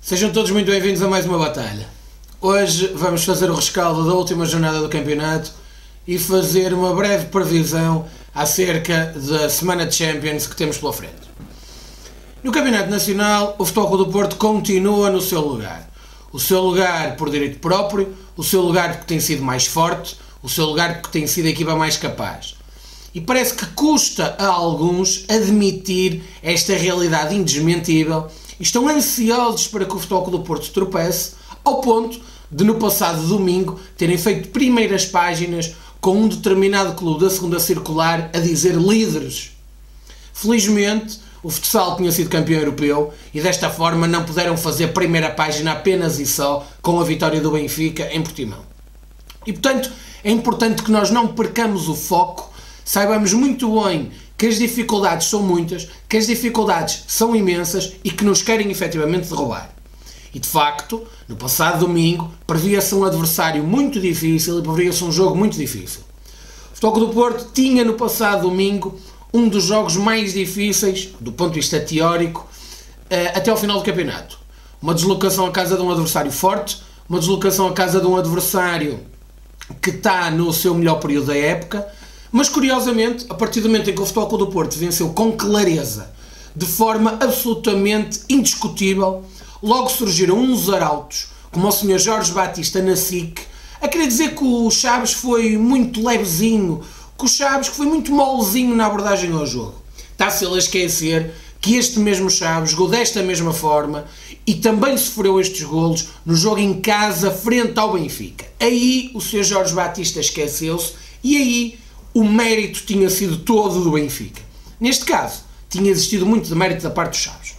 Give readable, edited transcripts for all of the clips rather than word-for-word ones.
Sejam todos muito bem-vindos a mais uma batalha. Hoje vamos fazer o rescaldo da última jornada do campeonato e fazer uma breve previsão acerca da semana de Champions que temos pela frente. No Campeonato Nacional, o Futebol Clube do Porto continua no seu lugar. O seu lugar por direito próprio, o seu lugar porque tem sido mais forte, o seu lugar porque tem sido a equipa mais capaz. E parece que custa a alguns admitir esta realidade indesmentível e estão ansiosos para que o Futebol Clube do Porto tropece, ao ponto de no passado domingo terem feito primeiras páginas com um determinado clube da segunda circular a dizer líderes. Felizmente, o futsal tinha sido campeão europeu e desta forma não puderam fazer primeira página apenas e só com a vitória do Benfica em Portimão. E portanto é importante que nós não percamos o foco, saibamos muito bem que as dificuldades são muitas, que as dificuldades são imensas e que nos querem efetivamente derrubar. E de facto, no passado domingo, previa-se um adversário muito difícil e previa-se um jogo muito difícil. O Futebol Clube do Porto tinha no passado domingo um dos jogos mais difíceis, do ponto de vista teórico, até ao final do campeonato. Uma deslocação à casa de um adversário forte, uma deslocação à casa de um adversário que está no seu melhor período da época, mas curiosamente, a partir do momento em que o Futebol Clube do Porto venceu com clareza, de forma absolutamente indiscutível, logo surgiram uns arautos, como o Sr. Jorge Batista na SIC, a querer dizer que o Chaves foi muito levezinho, que o Chaves foi muito molezinho na abordagem ao jogo. Está-se ele a esquecer que este mesmo Chaves jogou desta mesma forma e também sofreu estes golos no jogo em casa frente ao Benfica. Aí o Sr. Jorge Batista esqueceu-se e aí o mérito tinha sido todo do Benfica. Neste caso, tinha existido muito de mérito da parte dos Chaves.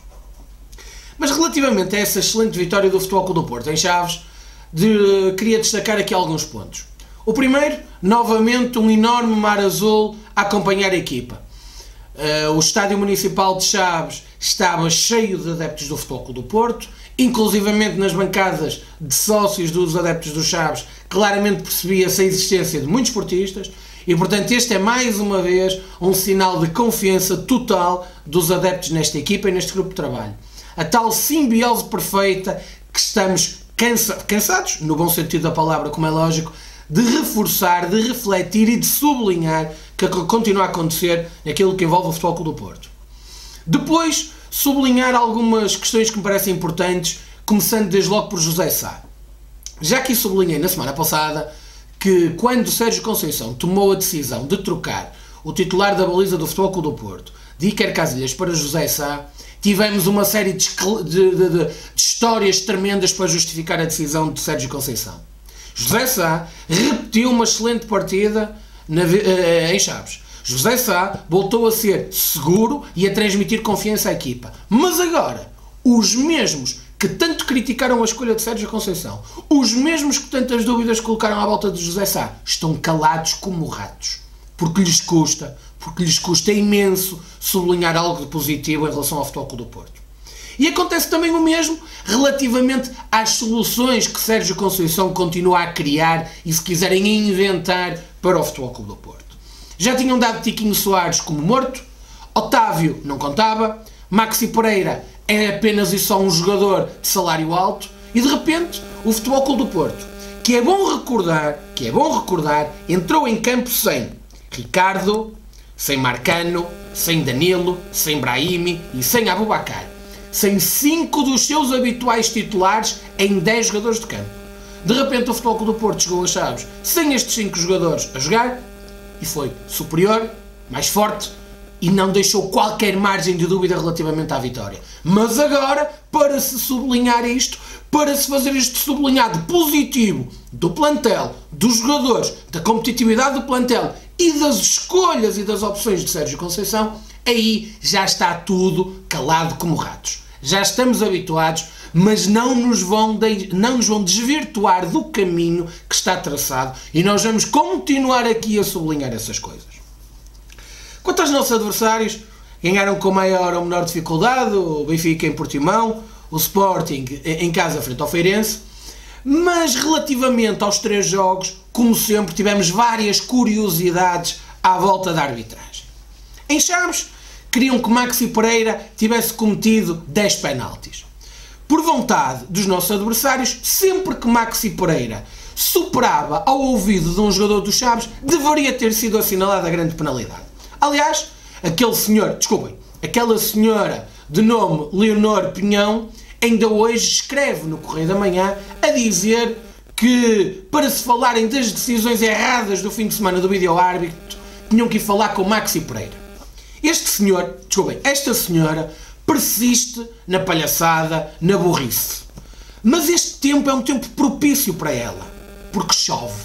Mas relativamente a essa excelente vitória do Futebol Clube do Porto em Chaves, queria destacar aqui alguns pontos. O primeiro, novamente um enorme mar azul a acompanhar a equipa. O estádio municipal de Chaves estava cheio de adeptos do Futebol Clube do Porto, inclusivamente nas bancadas de sócios dos adeptos do Chaves, claramente percebia-se a existência de muitos portistas e, portanto, este é mais uma vez um sinal de confiança total dos adeptos nesta equipa e neste grupo de trabalho. A tal simbiose perfeita que estamos cansados, no bom sentido da palavra, como é lógico, de reforçar, de refletir e de sublinhar que continua a acontecer naquilo que envolve o Futebol Clube do Porto. Depois, sublinhar algumas questões que me parecem importantes, começando desde logo por José Sá. Já que sublinhei na semana passada que quando Sérgio Conceição tomou a decisão de trocar o titular da baliza do Futebol Clube do Porto, de Iker Casillas para José Sá, tivemos uma série de histórias tremendas para justificar a decisão de Sérgio Conceição. José Sá repetiu uma excelente partida em Chaves. José Sá voltou a ser seguro e a transmitir confiança à equipa. Mas agora, os mesmos que tanto criticaram a escolha de Sérgio Conceição, os mesmos que tantas dúvidas colocaram à volta de José Sá, estão calados como ratos. Porque lhes custa imenso sublinhar algo de positivo em relação ao Futebol Clube do Porto. E acontece também o mesmo relativamente às soluções que Sérgio Conceição continua a criar e, se quiserem, a inventar para o Futebol Clube do Porto. Já tinham dado Tiquinho Soares como morto, Otávio não contava, Maxi Pereira é apenas e só um jogador de salário alto e, de repente, o Futebol Clube do Porto, que é bom recordar, entrou em campo sem Ricardo, sem Marcano, sem Danilo, sem Brahimi e sem Aboubakar. Sem 5 dos seus habituais titulares em 10 jogadores de campo. De repente o Futebol Clube do Porto chegou a Chaves sem estes 5 jogadores a jogar e foi superior, mais forte e não deixou qualquer margem de dúvida relativamente à vitória. Mas agora, para se sublinhar isto, para se fazer este sublinhado positivo do plantel, dos jogadores, da competitividade do plantel e das escolhas e das opções de Sérgio Conceição, aí já está tudo calado como ratos. Já estamos habituados, mas não nos vão desvirtuar do caminho que está traçado e nós vamos continuar aqui a sublinhar essas coisas. Quanto aos nossos adversários, ganharam com maior ou menor dificuldade, o Benfica em Portimão, o Sporting em casa frente ao Feirense, mas relativamente aos 3 jogos, como sempre, tivemos várias curiosidades à volta da arbitragem. Em Chaves, queriam que Maxi Pereira tivesse cometido 10 penaltis. por vontade dos nossos adversários, sempre que Maxi Pereira superava ao ouvido de um jogador dos Chaves, deveria ter sido assinalada a grande penalidade. Aliás, aquela senhora de nome Leonor Pinhão, ainda hoje escreve no Correio da Manhã a dizer que, para se falarem das decisões erradas do fim de semana do vídeo-árbitro, tinham que ir falar com Maxi Pereira. Esta senhora persiste na palhaçada, na burrice. Mas este tempo é um tempo propício para ela, porque chove.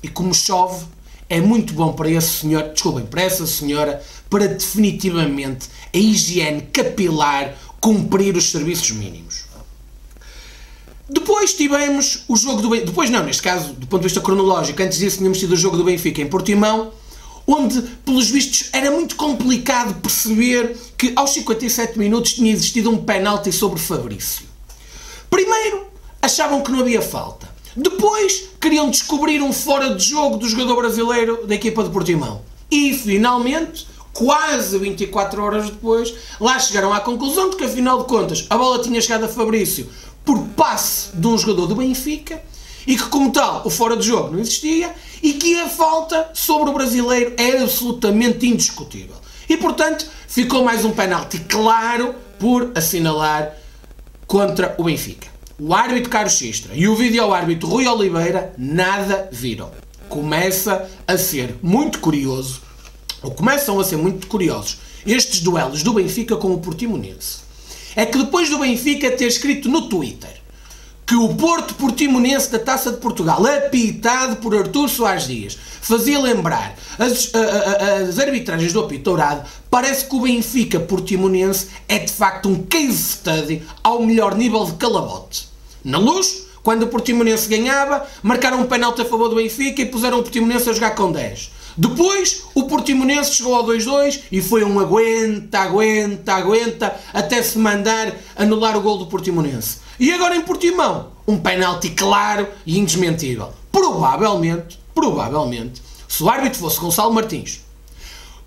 E como chove, é muito bom para essa senhora, para definitivamente a higiene capilar cumprir os serviços mínimos. Depois tivemos o jogo do Benfica. Depois não, neste caso, do ponto de vista cronológico, antes disso tínhamos tido o jogo do Benfica em Portimão, onde, pelos vistos, era muito complicado perceber que aos 57 minutos tinha existido um penalti sobre Fabrício. Primeiro, achavam que não havia falta. Depois, queriam descobrir um fora de jogo do jogador brasileiro da equipa de Portimão. E, finalmente, quase 24 horas depois, lá chegaram à conclusão de que, afinal de contas, a bola tinha chegado a Fabrício por passe de um jogador do Benfica e que, como tal, o fora de jogo não existia e que a falta sobre o brasileiro é absolutamente indiscutível. E, portanto, ficou mais um penalti claro por assinalar contra o Benfica. O árbitro Carlos Xistra e o vídeo-árbitro Rui Oliveira nada viram. Começam a ser muito curiosos estes duelos do Benfica com o Portimonense. É que depois do Benfica ter escrito no Twitter que o Porto Portimonense da Taça de Portugal, apitado por Artur Soares Dias, fazia lembrar as arbitragens do apito dourado, parece que o Benfica Portimonense é de facto um case study ao melhor nível de calabote. Na Luz, quando o Portimonense ganhava, marcaram um penalti a favor do Benfica e puseram o Portimonense a jogar com 10. Depois, o Portimonense chegou ao 2-2 e foi um aguenta, até se mandar anular o gol do Portimonense. E agora em Portimão, um penalti claro e indesmentível. Provavelmente, se o árbitro fosse Gonçalo Martins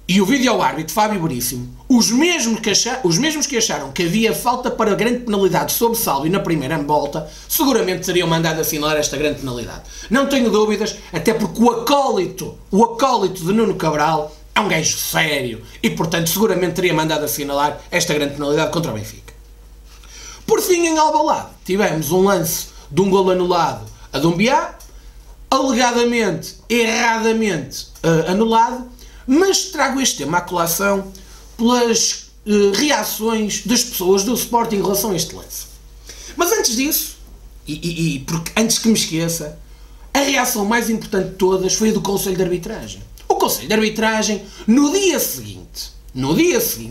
e o vídeo-árbitro Fábio Veríssimo, os mesmos que acharam que havia falta para grande penalidade sobre Salvi na primeira volta, seguramente teriam mandado assinalar esta grande penalidade. Não tenho dúvidas, até porque o acólito de Nuno Cabral é um gajo sério e, portanto, seguramente teria mandado assinalar esta grande penalidade contra o Benfica. Por fim, em Alvalade, tivemos um lance de um golo anulado a Dumbiá, alegadamente, erradamente anulado, mas trago este tema à colação pelas reações das pessoas do Sporting em relação a este lance. Mas antes disso, porque antes que me esqueça, a reação mais importante de todas foi a do Conselho de Arbitragem. O Conselho de Arbitragem, no dia seguinte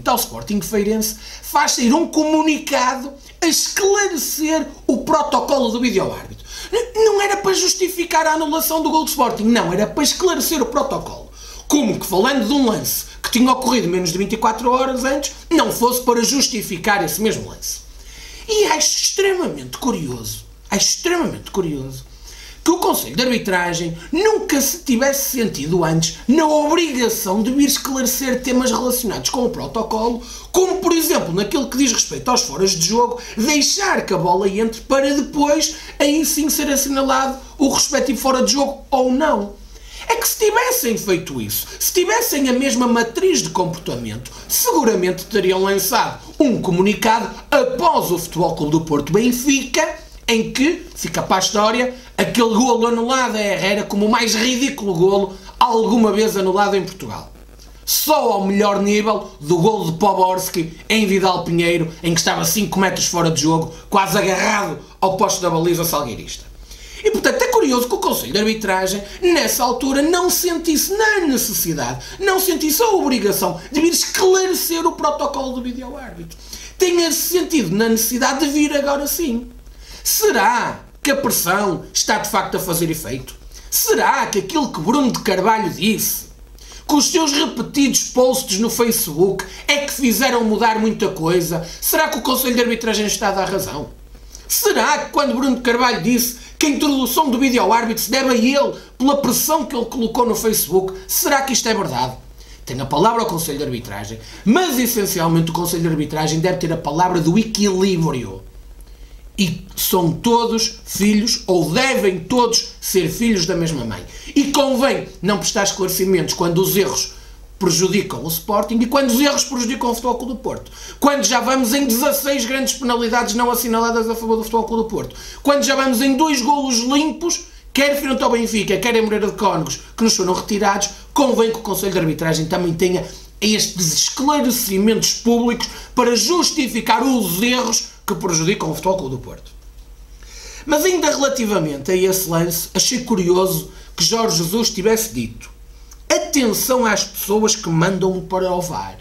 ao Sporting Feirense, faz sair um comunicado a esclarecer o protocolo do vídeo-árbitro. Não era para justificar a anulação do gol do Sporting, não, era para esclarecer o protocolo. Como que, falando de um lance que tinha ocorrido menos de 24 horas antes, não fosse para justificar esse mesmo lance. E acho extremamente curioso que o Conselho de Arbitragem nunca se tivesse sentido antes na obrigação de vir esclarecer temas relacionados com o protocolo, como, por exemplo, naquilo que diz respeito aos foras de jogo, deixar que a bola entre para depois, aí sim, ser assinalado o respectivo fora de jogo ou não. É que se tivessem feito isso, se tivessem a mesma matriz de comportamento, seguramente teriam lançado um comunicado após o Futebol Clube do Porto Benfica, em que, fica para a história, aquele golo anulado a Herrera como o mais ridículo golo alguma vez anulado em Portugal. Só ao melhor nível do golo de Poborski em Vidal Pinheiro, em que estava 5 metros fora de jogo, quase agarrado ao poste da baliza salgueirista. E, portanto, é curioso que o Conselho de Arbitragem, nessa altura, não sentisse a necessidade, não sentisse a obrigação de vir esclarecer o protocolo do vídeo-árbitro. Tenha-se sentido na necessidade de vir agora sim. Será que a pressão está de facto a fazer efeito? Será que aquilo que Bruno de Carvalho disse, com os seus repetidos posts no Facebook, é que fizeram mudar muita coisa? Será que o Conselho de Arbitragem está a dar razão? Será que quando Bruno de Carvalho disse que a introdução do vídeo-árbitro se deve a ele pela pressão que ele colocou no Facebook, será que isto é verdade? Tem a palavra ao Conselho de Arbitragem, mas essencialmente o Conselho de Arbitragem deve ter a palavra do equilíbrio. E são todos filhos, ou devem todos ser filhos da mesma mãe. E convém não prestar esclarecimentos quando os erros prejudicam o Sporting e quando os erros prejudicam o Futebol Clube do Porto. Quando já vamos em 16 grandes penalidades não assinaladas a favor do Futebol Clube do Porto. Quando já vamos em 2 golos limpos, quer frente ao Benfica, quer em Moreira de Cónegos, que nos foram retirados, convém que o Conselho de Arbitragem também tenha estes esclarecimentos públicos para justificar os erros que prejudicam o Futebol Clube do Porto. Mas ainda relativamente a esse lance, achei curioso que Jorge Jesus tivesse dito: atenção às pessoas que mandam para o VAR.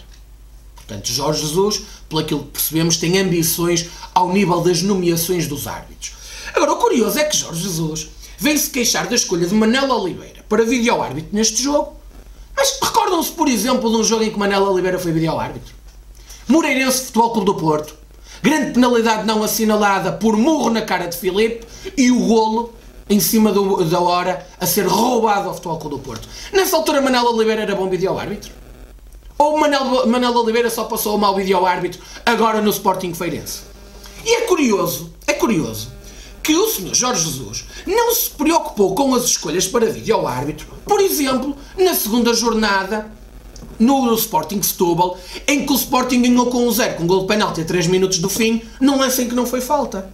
Portanto, Jorge Jesus, pelo aquilo que percebemos, tem ambições ao nível das nomeações dos árbitros. Agora, o curioso é que Jorge Jesus vem-se queixar da escolha de Manel Oliveira para vídeo-árbitro neste jogo. Mas recordam-se, por exemplo, de um jogo em que Manel Oliveira foi vídeo-árbitro? Moreirense Futebol Clube do Porto. Grande penalidade não assinalada por murro na cara de Filipe e o golo em cima da hora a ser roubado ao Futebol Clube do Porto. Nessa altura Manel Oliveira era bom vídeo-árbitro? Ou Manel Oliveira só passou a mau vídeo-árbitro agora no Sporting Feirense? E é curioso que o Sr. Jorge Jesus não se preocupou com as escolhas para vídeo-árbitro, por exemplo, na segunda jornada no Sporting Setúbal, em que o Sporting ganhou com 1-0, com um gol de penalti a 3 minutos do fim, num lance em que não foi falta.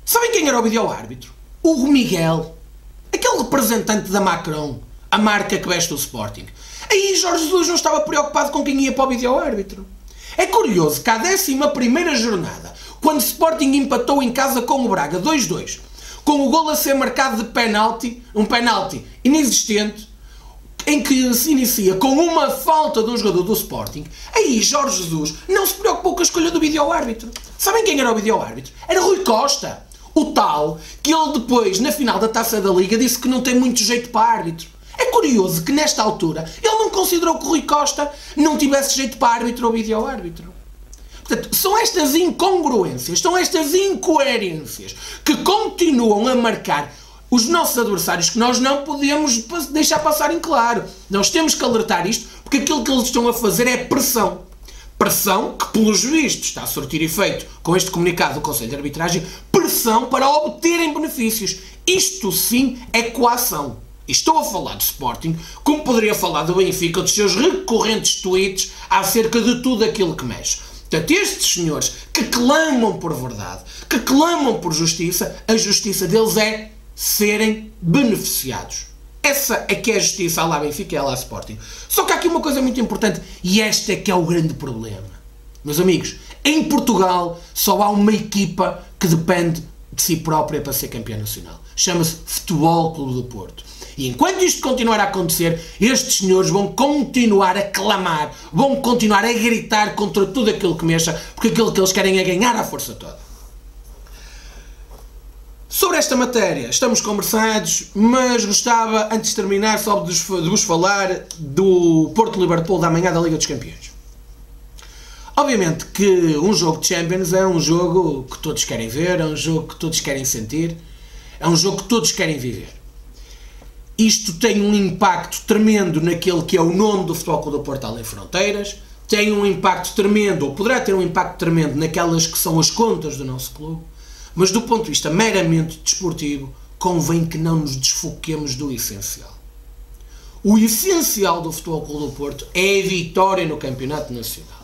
Sabem quem era o vídeo-árbitro? Hugo Miguel, aquele representante da Macron, a marca que veste o Sporting. Aí Jorge Jesus não estava preocupado com quem ia para o vídeo-árbitro. É curioso que à 11ª jornada, quando o Sporting empatou em casa com o Braga 2-2, com o golo a ser marcado de penalti, um penalti inexistente, em que se inicia com uma falta de um jogador do Sporting, aí Jorge Jesus não se preocupou com a escolha do vídeo-árbitro. Sabem quem era o vídeo-árbitro? Era Rui Costa, o tal que ele depois, na final da Taça da Liga, disse que não tem muito jeito para árbitro. É curioso que nesta altura ele não considerou que o Rui Costa não tivesse jeito para árbitro ou vídeo-árbitro. Portanto, são estas incongruências, são estas incoerências que continuam a marcar os nossos adversários, que nós não podemos deixar passar em claro. Nós temos que alertar isto, porque aquilo que eles estão a fazer é pressão. Pressão que, pelos vistos, está a surtir efeito com este comunicado do Conselho de Arbitragem, pressão para obterem benefícios. Isto sim é coação. E estou a falar de Sporting, como poderia falar do Benfica ou dos seus recorrentes tweets acerca de tudo aquilo que mexe. Portanto, estes senhores que clamam por verdade, que clamam por justiça, a justiça deles é serem beneficiados. Essa é que é a justiça à lá Benfica e à lá Sporting. Só que há aqui uma coisa muito importante, e este é que é o grande problema. Meus amigos, em Portugal só há uma equipa que depende de si própria para ser campeã nacional. Chama-se Futebol Clube do Porto. E enquanto isto continuar a acontecer, estes senhores vão continuar a clamar, vão continuar a gritar contra tudo aquilo que mexa, porque aquilo que eles querem é ganhar à força toda. Sobre esta matéria estamos conversados, mas gostava, antes de terminar, só de vos falar do Porto-Liverpool da manhã da Liga dos Campeões. Obviamente que um jogo de Champions é um jogo que todos querem ver, é um jogo que todos querem sentir, é um jogo que todos querem viver. Isto tem um impacto tremendo naquele que é o nome do Futebol Clube do Porto Além Fronteiras, tem um impacto tremendo, ou poderá ter um impacto tremendo naquelas que são as contas do nosso clube, mas do ponto de vista meramente desportivo, convém que não nos desfoquemos do essencial. O essencial do Futebol Clube do Porto é a vitória no Campeonato Nacional.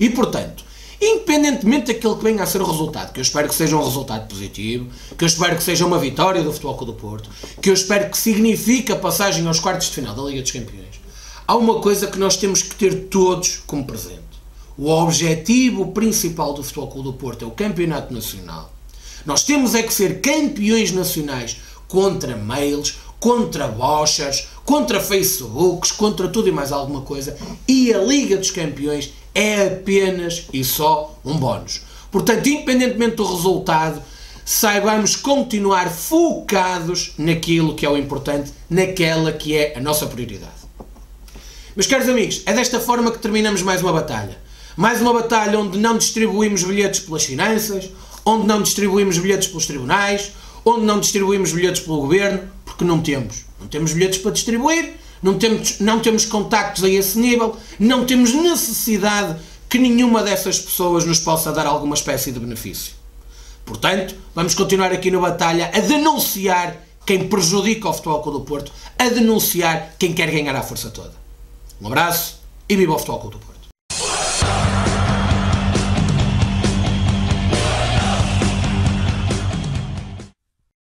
E, portanto, independentemente daquilo que venha a ser o resultado, que eu espero que seja um resultado positivo, que eu espero que seja uma vitória do Futebol Clube do Porto, que eu espero que signifique a passagem aos quartos de final da Liga dos Campeões, há uma coisa que nós temos que ter todos como presente. O objetivo principal do Futebol Clube do Porto é o Campeonato Nacional. Nós temos é que ser campeões nacionais contra mails, contra vouchers, contra Facebooks, contra tudo e mais alguma coisa, e a Liga dos Campeões é apenas e só um bónus. Portanto, independentemente do resultado, saibamos continuar focados naquilo que é o importante, naquela que é a nossa prioridade. Meus caros amigos, é desta forma que terminamos mais uma batalha. Mais uma batalha onde não distribuímos bilhetes pelas finanças, onde não distribuímos bilhetes pelos tribunais, onde não distribuímos bilhetes pelo governo, porque não temos. Não temos bilhetes para distribuir, não temos contactos a esse nível, não temos necessidade que nenhuma dessas pessoas nos possa dar alguma espécie de benefício. Portanto, vamos continuar aqui na batalha a denunciar quem prejudica o Futebol Clube do Porto, a denunciar quem quer ganhar à força toda. Um abraço e viva o Futebol Clube do Porto.